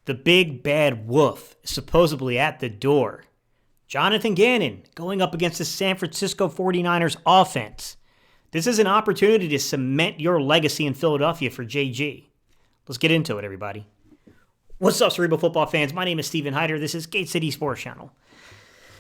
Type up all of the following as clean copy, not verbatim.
The big bad wolf is supposedly at the door. Jonathan Gannon going up against the San Francisco 49ers offense. This is an opportunity to cement your legacy in Philadelphia for JG. Let's get into it, everybody. What's up, Cerebral Football fans? My name is Steven Hyder. This is Gate City Sports Channel.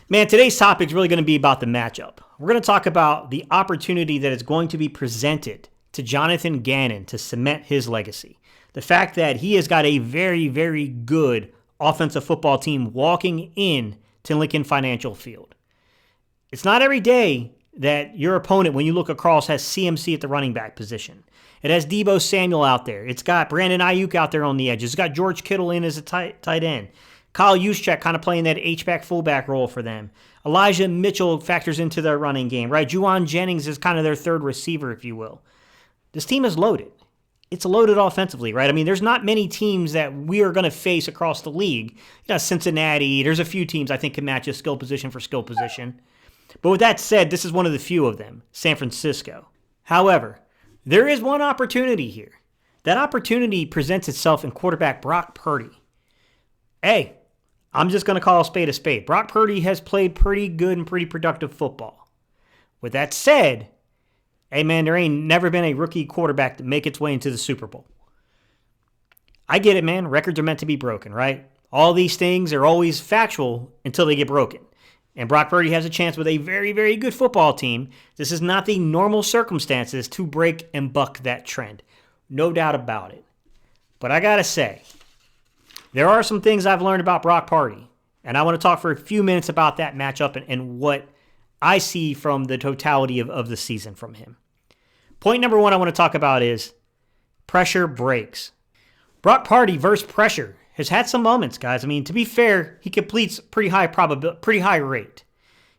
Man, today's topic is really going to be about the matchup. We're going to talk about the opportunity that is going to be presented to Jonathan Gannon to cement his legacy. The fact that he has got a very, very good offensive football team walking in to Lincoln Financial Field. It's not every day that your opponent, when you look across, has CMC at the running back position. It has Deebo Samuel out there. It's got Brandon Ayuk out there on the edges. It's got George Kittle in as a tight end. Kyle Juszczyk kind of playing that H-back fullback role for them. Elijah Mitchell factors into their running game, right? Juwan Jennings is kind of their third receiver, if you will. This team is loaded. It's loaded offensively, right? I mean, there's not many teams that we are going to face across the league. You know, Cincinnati, there's a few teams I think can match a skill position for skill position. But with that said, this is one of the few of them, San Francisco. However, there is one opportunity here. That opportunity presents itself in quarterback Brock Purdy. Hey, I'm just going to call a spade a spade. Brock Purdy has played pretty good and pretty productive football. With that said, hey man, there ain't never been a rookie quarterback to make its way into the Super Bowl. I get it, man. Records are meant to be broken, right? All these things are always factual until they get broken. And Brock Purdy has a chance with a very, very good football team. This is not the normal circumstances to break and buck that trend. No doubt about it. But I got to say, there are some things I've learned about Brock Purdy. And I want to talk for a few minutes about that matchup and what I see from the totality of the season from him. Point number one I want to talk about is pressure breaks. Brock Purdy versus pressure has had some moments, guys. I mean, to be fair, he completes pretty high rate.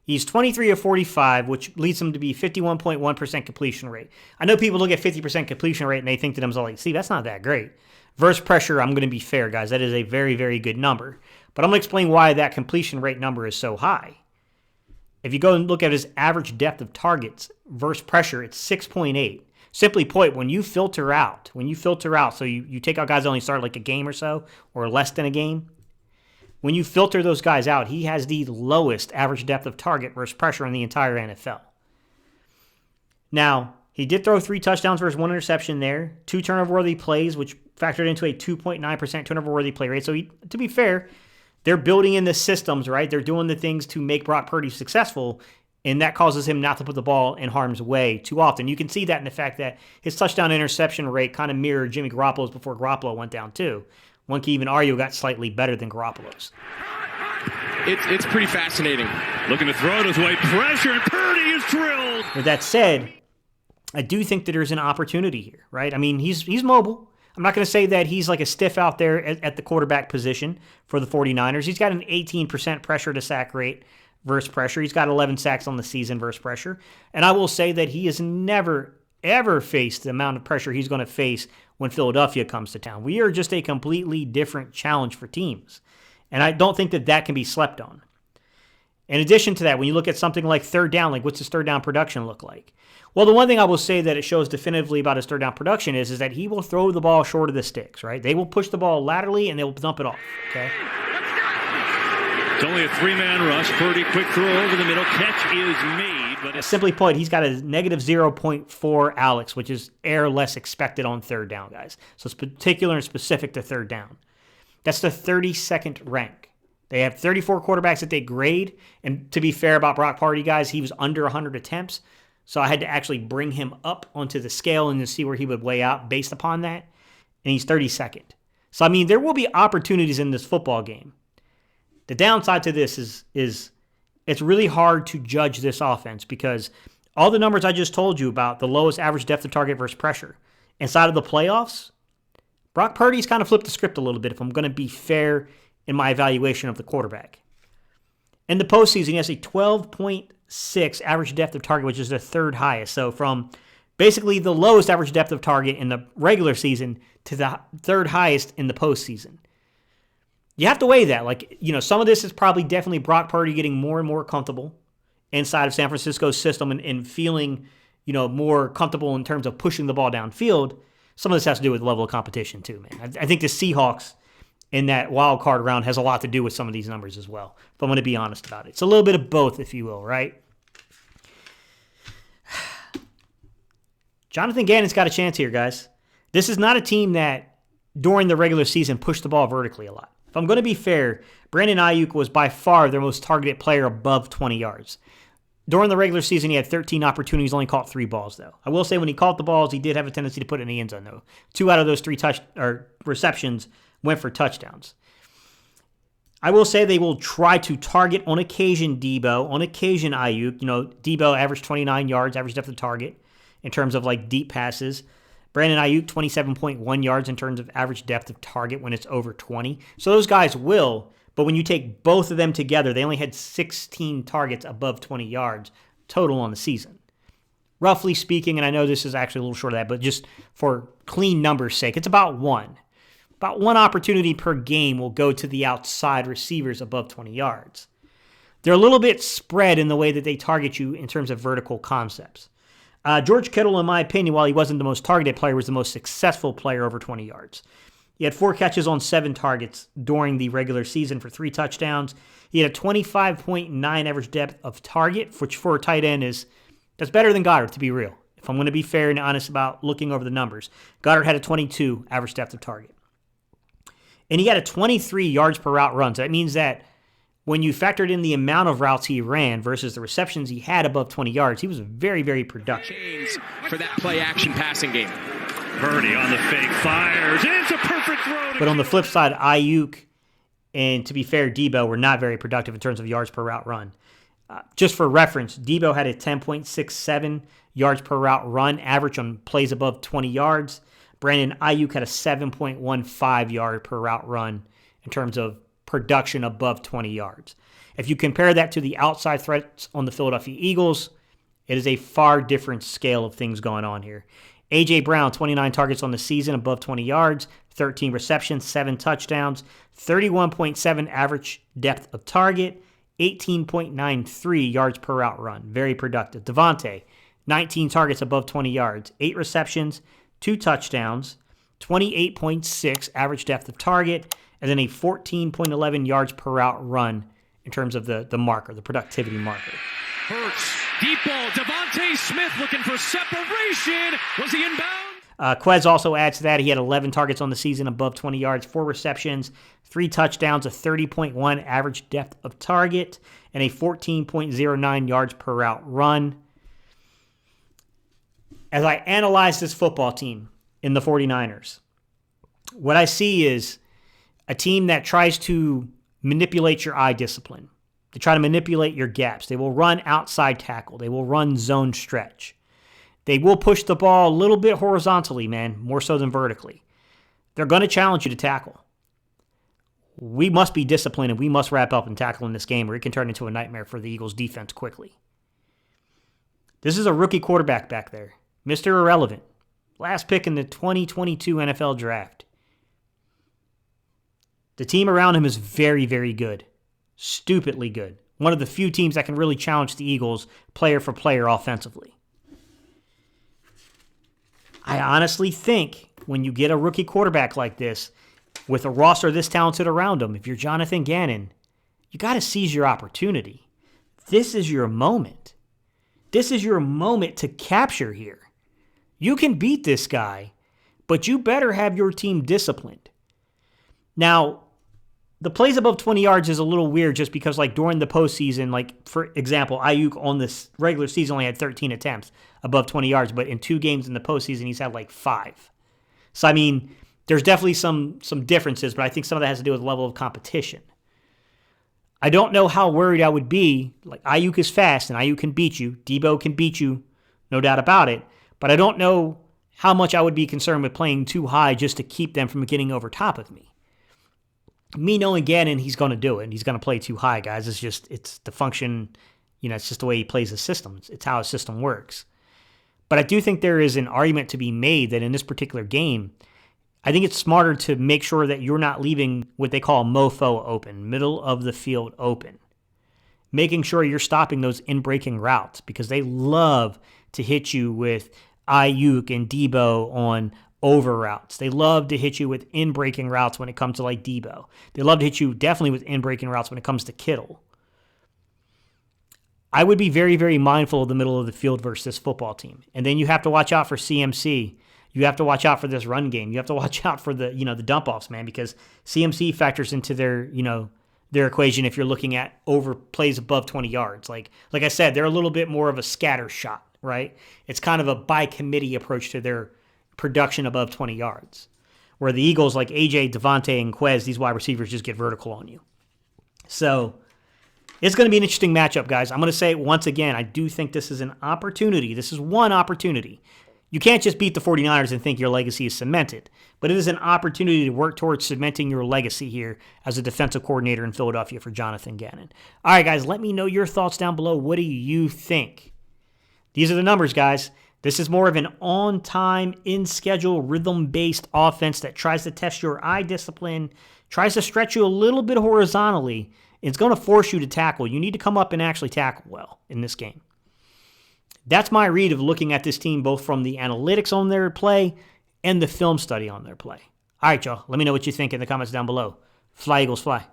He's 23 of 45, which leads him to be 51.1% completion rate. I know people look at 50% completion rate and they think to themselves, like, see, that's not that great. Versus pressure, I'm going to be fair, guys. That is a very, very good number. But I'm going to explain why that completion rate number is so high. If you go and look at his average depth of targets versus pressure, it's 6.8. Simply put, when you filter out, so you take out guys that only start like a game or so, or less than a game, when you filter those guys out, he has the lowest average depth of target versus pressure in the entire NFL. Now, he did throw 3 touchdowns versus 1 interception there, 2 turnover-worthy plays, which factored into a 2.9% turnover-worthy play rate. So to be fair, they're building in the systems, right? They're doing the things to make Brock Purdy successful, and that causes him not to put the ball in harm's way too often. You can see that in the fact that his touchdown interception rate kind of mirrored Jimmy Garoppolo's before Garoppolo went down too. One can even argue got slightly better than Garoppolo's. It's pretty fascinating. Looking to throw it his way. Pressure, and Purdy is drilled. With that said, I do think that there's an opportunity here, right? I mean, he's mobile. I'm not going to say that he's like a stiff out there at the quarterback position for the 49ers. He's got an 18% pressure to sack rate versus pressure. He's got 11 sacks on the season versus pressure. And I will say that he has never, ever faced the amount of pressure he's going to face when Philadelphia comes to town. We are just a completely different challenge for teams. And I don't think that that can be slept on. In addition to that, when you look at something like third down, like what's his third down production look like? Well, the one thing I will say that it shows definitively about his third down production is that he will throw the ball short of the sticks, right? They will push the ball laterally and they will dump it off, okay? It's only a 3-man rush. Purdy, quick throw over the middle. Catch is made. But simply put, he's got a negative 0.4 Alex, which is air less expected on third down, guys. So it's particular and specific to third down. That's the 32nd rank. They have 34 quarterbacks that they grade. And to be fair about Brock Purdy, guys, he was under 100 attempts. So I had to actually bring him up onto the scale and to see where he would weigh out based upon that. And he's 32nd. So, I mean, there will be opportunities in this football game. The downside to this is it's really hard to judge this offense because all the numbers I just told you about, the lowest average depth of target versus pressure, inside of the playoffs, Brock Purdy's kind of flipped the script a little bit if I'm going to be fair in my evaluation of the quarterback. In the postseason, he has a 12.6 average depth of target, which is the third highest. So from basically the lowest average depth of target in the regular season to the third highest in the postseason. You have to weigh that. Like, you know, some of this is probably definitely Brock Purdy getting more and more comfortable inside of San Francisco's system and feeling, you know, more comfortable in terms of pushing the ball downfield. Some of this has to do with the level of competition too, man. I think the Seahawks in that wild card round has a lot to do with some of these numbers as well, if I'm going to be honest about it. It's a little bit of both, if you will, right? Jonathan Gannon's got a chance here, guys. This is not a team that, during the regular season, pushed the ball vertically a lot. If I'm going to be fair, Brandon Ayuk was by far their most targeted player above 20 yards. During the regular season, he had 13 opportunities, only caught 3 balls, though. I will say when he caught the balls, he did have a tendency to put it in the end zone, though. 2 out of those 3 receptions went for touchdowns. I will say they will try to target on occasion Debo, on occasion Ayuk. Debo averaged 29 yards, average depth of target in terms of like deep passes. Brandon Ayuk, 27.1 yards in terms of average depth of target when it's over 20. So those guys will, but when you take both of them together, they only had 16 targets above 20 yards total on the season. Roughly speaking, and I know this is actually a little short of that, but just for clean numbers' sake, it's about one. About 1 opportunity per game will go to the outside receivers above 20 yards. They're a little bit spread in the way that they target you in terms of vertical concepts. George Kittle, in my opinion, while he wasn't the most targeted player, was the most successful player over 20 yards. He had 4 catches on 7 targets during the regular season for 3 touchdowns. He had a 25.9 average depth of target, which for a tight end that's better than Goddard, to be real. If I'm going to be fair and honest about looking over the numbers. Goddard had a 22 average depth of target. And he had a 23 yards per route run. So that means that when you factored in the amount of routes he ran versus the receptions he had above 20 yards, he was very, very productive. For that play-action passing game. Purdy on the fake, fires. It's a perfect throw. But on the flip side, Ayuk and, to be fair, Debo were not very productive in terms of yards per route run. Just for reference, Debo had a 10.67 yards per route run average on plays above 20 yards. Brandon Ayuk had a 7.15 yard per route run in terms of production above 20 yards. If you compare that to the outside threats on the Philadelphia Eagles, it is a far different scale of things going on here. A.J. Brown, 29 targets on the season, above 20 yards, 13 receptions, 7 touchdowns, 31.7 average depth of target, 18.93 yards per route run. Very productive. Devontae, 19 targets above 20 yards, 8 receptions, 2 touchdowns, 28.6 average depth of target, and then a 14.11 yards per route run in terms of the marker, the productivity marker. Hurts, deep ball, Devontae Smith looking for separation. Was he inbound? Quez also adds to that. He had 11 targets on the season above 20 yards, 4 receptions, 3 touchdowns, a 30.1 average depth of target, and a 14.09 yards per route run. As I analyze this football team in the 49ers, what I see is a team that tries to manipulate your eye discipline. They try to manipulate your gaps. They will run outside tackle. They will run zone stretch. They will push the ball a little bit horizontally, man, more so than vertically. They're going to challenge you to tackle. We must be disciplined and we must wrap up and tackle in this game or it can turn into a nightmare for the Eagles defense quickly. This is a rookie quarterback back there. Mr. Irrelevant. Last pick in the 2022 NFL Draft. The team around him is very, very good. Stupidly good. One of the few teams that can really challenge the Eagles player for player offensively. I honestly think when you get a rookie quarterback like this, with a roster this talented around him, if you're Jonathan Gannon, you got to seize your opportunity. This is your moment. This is your moment to capture here. You can beat this guy, but you better have your team disciplined. Now, the plays above 20 yards is a little weird just because, like, during the postseason, like, for example, Ayuk on this regular season only had 13 attempts above 20 yards, but in 2 games in the postseason, he's had, like, 5. So, I mean, there's definitely some differences, but I think some of that has to do with the level of competition. I don't know how worried I would be. Like, Ayuk is fast, and Ayuk can beat you. Debo can beat you, no doubt about it. But I don't know how much I would be concerned with playing too high just to keep them from getting over top of me. Me knowing Gannon, he's going to do it. He's going to play too high, guys. It's the function, it's just the way he plays his system. It's how his system works. But I do think there is an argument to be made that in this particular game, I think it's smarter to make sure that you're not leaving what they call mofo open, middle of the field open. Making sure you're stopping those in-breaking routes because they love to hit you with Ayuk and Debo on over routes. They love to hit you with in-breaking routes when it comes to like Debo. They love to hit you definitely with in-breaking routes when it comes to Kittle. I would be very, very mindful of the middle of the field versus this football team. And then you have to watch out for CMC. You have to watch out for this run game. You have to watch out for the dump-offs, man, because CMC factors into their equation if you're looking at over plays above 20 yards. Like I said, they're a little bit more of a scatter shot, right? It's kind of a by committee approach to their production above 20 yards, where the Eagles, like AJ, Devontae, and Quez, these wide receivers just get vertical on you. So it's going to be an interesting matchup, guys. I'm going to say it once again. I do think this is an opportunity. This is one opportunity. You can't just beat the 49ers and think your legacy is cemented, but it is an opportunity to work towards cementing your legacy here as a defensive coordinator in Philadelphia for Jonathan Gannon. All right, guys, let me know your thoughts down below. What do you think? These are the numbers, guys. This is more of an on-time, in-schedule, rhythm-based offense that tries to test your eye discipline, tries to stretch you a little bit horizontally. It's going to force you to tackle. You need to come up and actually tackle well in this game. That's my read of looking at this team, both from the analytics on their play and the film study on their play. All right, y'all. Let me know what you think in the comments down below. Fly, Eagles, fly.